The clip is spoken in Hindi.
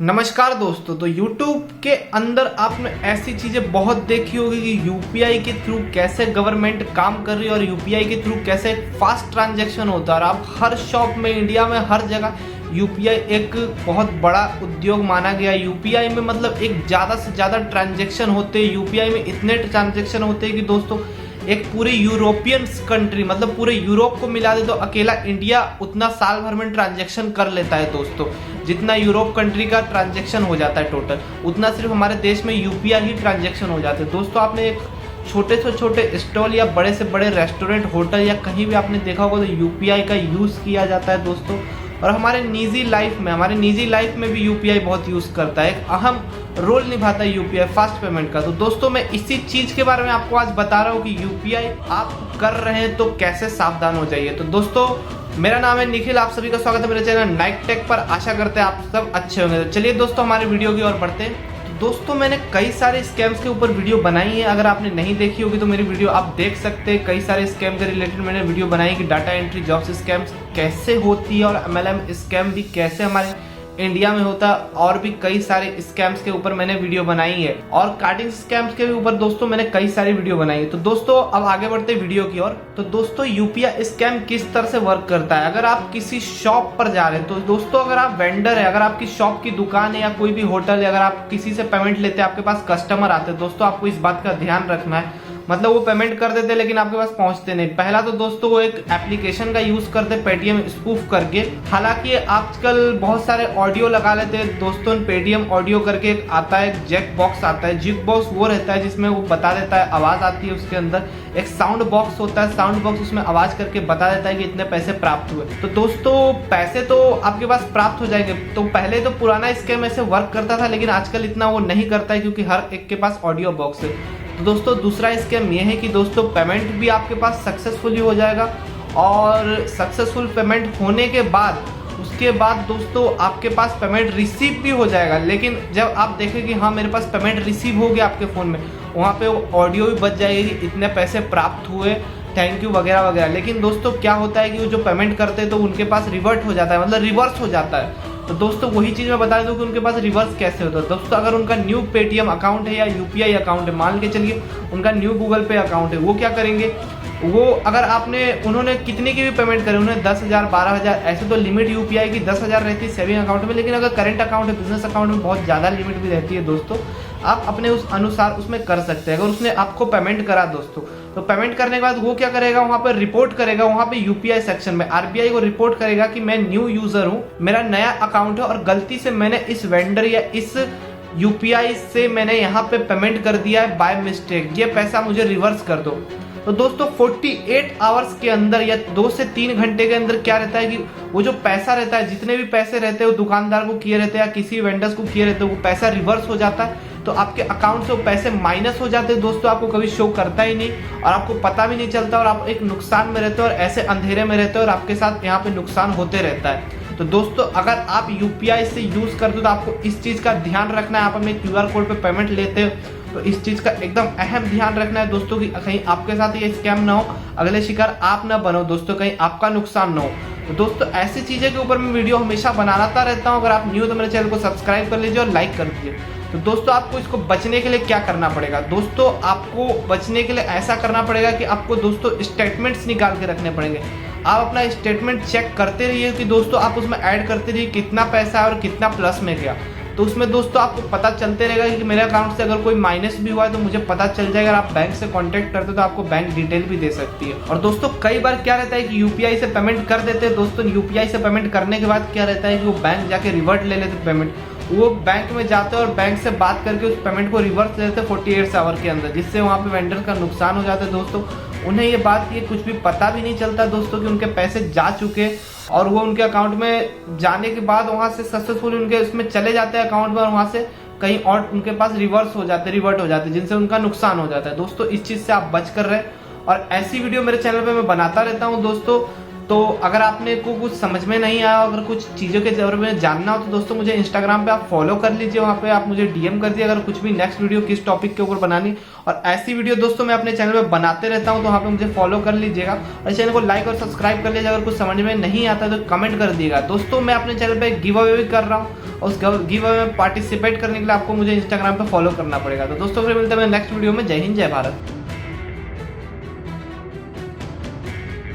नमस्कार दोस्तों। तो YouTube के अंदर आपने ऐसी चीजें बहुत देखी होगी कि यूपीआई के थ्रू कैसे गवर्नमेंट काम कर रही है और यूपीआई के थ्रू कैसे फास्ट ट्रांजैक्शन होता है। और आप हर शॉप में, इंडिया में हर जगह यूपीआई एक बहुत बड़ा उद्योग माना गया। यूपीआई में मतलब एक ज़्यादा से ज़्यादा ट्रांजैक्शन होते हैं। यूपीआई में इतने ट्रांजैक्शन होते हैं कि दोस्तों एक पूरी यूरोपियन कंट्री, मतलब पूरे यूरोप को मिला दे तो अकेला इंडिया उतना साल भर में ट्रांजैक्शन कर लेता है दोस्तों। जितना यूरोप कंट्री का ट्रांजैक्शन हो जाता है टोटल, उतना सिर्फ हमारे देश में यूपीआई ही ट्रांजैक्शन हो जाते हैं दोस्तों। आपने एक छोटे से छोटे स्टॉल या बड़े से बड़े रेस्टोरेंट, होटल या कहीं भी आपने देखा होगा तो यूपीआई का यूज़ किया जाता है दोस्तों। और हमारे निजी लाइफ में भी यूपीआई बहुत यूज़ करता है, एक अहम रोल निभाता है यूपीआई फास्ट पेमेंट का। तो दोस्तों मैं इसी चीज़ के बारे में आपको आज बता रहा हूँ कि यूपीआई आप कर रहे हैं तो कैसे सावधान हो जाइए। तो दोस्तों मेरा नाम है निखिल, आप सभी का स्वागत है मेरे चैनल नाइक टेक पर। आशा करते हैं आप सब अच्छे होंगे। तो चलिए दोस्तों हमारे वीडियो की ओर बढ़ते हैं। तो दोस्तों मैंने कई सारे स्कैम्स के ऊपर वीडियो बनाई है, अगर आपने नहीं देखी होगी तो मेरी वीडियो आप देख सकते हैं। कई सारे स्कैम के रिलेटेड मैंने वीडियो बनाई कि डाटा एंट्री जॉब्स स्कैम्स कैसे होती है और एमएलएम स्कैम भी कैसे हमारे इंडिया में होता है, और भी कई सारे स्कैम्स के ऊपर मैंने वीडियो बनाई है। और कार्डिंग स्कैम्स के ऊपर दोस्तों मैंने कई सारी वीडियो बनाई है। तो दोस्तों अब आगे बढ़ते वीडियो की ओर। तो दोस्तों यूपीआई स्कैम किस तरह से वर्क करता है। अगर आप किसी शॉप पर जा रहे हैं तो दोस्तों अगर आप वेंडर है, अगर आपकी शॉप की दुकान है या कोई भी होटल है, अगर आप किसी से पेमेंट लेते हैं, आपके पास कस्टमर आते हैं दोस्तों, आपको इस बात का ध्यान रखना है। मतलब वो पेमेंट कर देते लेकिन आपके पास पहुंचते नहीं। पहला तो दोस्तों वो एक एप्लीकेशन का यूज करते पेटीएम स्पूफ करके। हालांकि आजकल बहुत सारे ऑडियो लगा लेते हैं दोस्तों, पेटीएम ऑडियो करके एक आता है, एक जैक बॉक्स आता है। जैक बॉक्स वो रहता है जिसमें वो बता देता है, आवाज आती है उसके अंदर। एक साउंड बॉक्स होता है, साउंड बॉक्स उसमें आवाज करके बता देता है कि इतने पैसे प्राप्त हुए। तो दोस्तों पैसे तो आपके पास प्राप्त हो जाएंगे। तो पहले तो पुराना स्कैम ऐसे वर्क करता था, लेकिन आजकल इतना वो नहीं करता है क्योंकि हर एक के पास ऑडियो बॉक्स है। तो दोस्तों दूसरा स्कैम ये है कि दोस्तों पेमेंट भी आपके पास सक्सेसफुली हो जाएगा, और सक्सेसफुल पेमेंट होने के बाद उसके बाद दोस्तों आपके पास पेमेंट रिसीव भी हो जाएगा। लेकिन जब आप देखें कि हाँ मेरे पास पेमेंट रिसीव हो गया आपके फ़ोन में, वहाँ पे वो ऑडियो भी बच जाएगी कि इतने पैसे प्राप्त हुए, थैंक यू वगैरह वगैरह। लेकिन दोस्तों क्या होता है कि वो जो पेमेंट करते हैं तो उनके पास रिवर्ट हो जाता है, मतलब रिवर्स हो जाता है। तो दोस्तों वही चीज़ मैं बता दूं कि उनके पास रिवर्स कैसे होता है। दोस्तों अगर उनका न्यू पेटीएम अकाउंट है या यूपीआई अकाउंट है, मान के चलिए उनका न्यू गूगल पे अकाउंट है, वो क्या करेंगे, वो अगर उन्होंने कितने की भी पेमेंट करे, उन्होंने 10,000 12,000, ऐसे तो लिमिट यूपीआई की 10,000 रहती है सेविंग अकाउंट में। लेकिन अगर करंट अकाउंट है, बिजनेस अकाउंट में बहुत ज़्यादा लिमिट भी रहती है दोस्तों। आप अपने उस अनुसार उसमें कर सकते हैं। अगर उसने आपको पेमेंट करा दोस्तों, तो पेमेंट करने के बाद वो क्या करेगा, वहाँ पर रिपोर्ट करेगा, वहाँ पे यूपीआई सेक्शन में आरबीआई को रिपोर्ट करेगा कि मैं न्यू यूजर हूँ, मेरा नया अकाउंट है और गलती से मैंने इस वेंडर या इस यूपीआई से मैंने यहाँ पे पेमेंट कर दिया है बाय मिस्टेक, ये पैसा मुझे रिवर्स कर दो। तो दोस्तों 48 आवर्स के अंदर या 2 से 3 घंटे के अंदर क्या रहता है कि वो जो पैसा रहता है, जितने भी पैसे रहते हैं वो दुकानदार को किए रहते हैं या किसी वेंडर्स को किए रहते हैं, वो पैसा रिवर्स हो जाता है। तो आपके अकाउंट से वो पैसे माइनस हो जाते हैं दोस्तों, आपको कभी शो करता ही नहीं और आपको पता भी नहीं चलता, और आप एक नुकसान में रहते हो और ऐसे अंधेरे में रहते हो और आपके साथ यहाँ पे नुकसान होते रहता है। तो दोस्तों अगर आप यूपीआई से यूज करते हो तो आपको इस चीज का ध्यान रखना है। आप अपने क्यूआर कोड पे पेमेंट लेते हो तो इस चीज का एकदम अहम ध्यान रखना है दोस्तों कि कहीं आपके साथ ये स्कैम ना हो, अगले शिकार आप ना बनो दोस्तों, कहीं आपका नुकसान ना हो। तो दोस्तों ऐसी चीजें के ऊपर मैं वीडियो हमेशा बनाता रहता हूँ। अगर आप न्यू तो मेरे चैनल को सब्सक्राइब कर लीजिए और लाइक कर दीजिए। तो दोस्तों आपको इसको बचने के लिए क्या करना पड़ेगा, दोस्तों आपको बचने के लिए ऐसा करना पड़ेगा कि आपको दोस्तों स्टेटमेंट्स निकाल के रखने पड़ेंगे। आप अपना स्टेटमेंट चेक करते रहिए कि दोस्तों आप उसमें ऐड करते रहिए कितना पैसा है और कितना प्लस में गया। तो उसमें दोस्तों आपको पता चलते रहेगा कि मेरे अकाउंट से अगर कोई माइनस भी हुआ है तो मुझे पता चल जाएगा। अगर आप बैंक से कांटेक्ट करते हो तो आपको बैंक डिटेल भी दे सकती है। और दोस्तों कई बार क्या रहता है कि यूपीआई से पेमेंट कर देते हैं दोस्तों, यूपीआई से पेमेंट करने के बाद क्या रहता है कि वो बैंक जाके रिवर्ट ले लेते पेमेंट। वो बैंक में जाते हैं और बैंक से बात करके उस पेमेंट को रिवर्स ले लेते हैं 48 आवर के अंदर, जिससे वहाँ पे वेंडर का नुकसान हो जाता है दोस्तों। उन्हें ये बात ये कुछ भी पता भी नहीं चलता दोस्तों कि उनके पैसे जा चुके, और वो उनके अकाउंट में जाने के बाद वहाँ से सक्सेसफुल उनके उसमें चले जाते हैं अकाउंट में, और वहाँ से कहीं और उनके पास रिवर्ट हो जाते हैं जिनसे उनका नुकसान हो जाता है दोस्तों। इस चीज़ से आप बच कर रहे, और ऐसी वीडियो मेरे चैनल पे मैं बनाता रहता हूँ दोस्तों। तो अगर आपने को कुछ समझ में नहीं आया, अगर कुछ चीज़ों के बारे में जानना हो तो दोस्तों मुझे इंस्टाग्राम पे आप फॉलो कर लीजिए, वहाँ पे आप मुझे डीएम कर दिए अगर कुछ भी नेक्स्ट वीडियो किस टॉपिक के ऊपर बनानी। और ऐसी वीडियो दोस्तों मैं अपने चैनल पे बनाते रहता हूँ, तो वहाँ पे मुझे फॉलो कर लीजिएगा और चैनल को लाइक और सब्सक्राइब कर लीजिएगा। अगर कुछ समझ में नहीं आता तो कमेंट कर दिएगा। दोस्तों मैं अपने चैनल पर गिव अवे भी कर रहा हूँ, उस गिव अवे में पार्टिसिपेट करने के लिए आपको मुझे इंस्टाग्राम पे फॉलो करना पड़ेगा। तो दोस्तों फिर मिलते हैं नेक्स्ट वीडियो में। जय हिंद, जय भारत।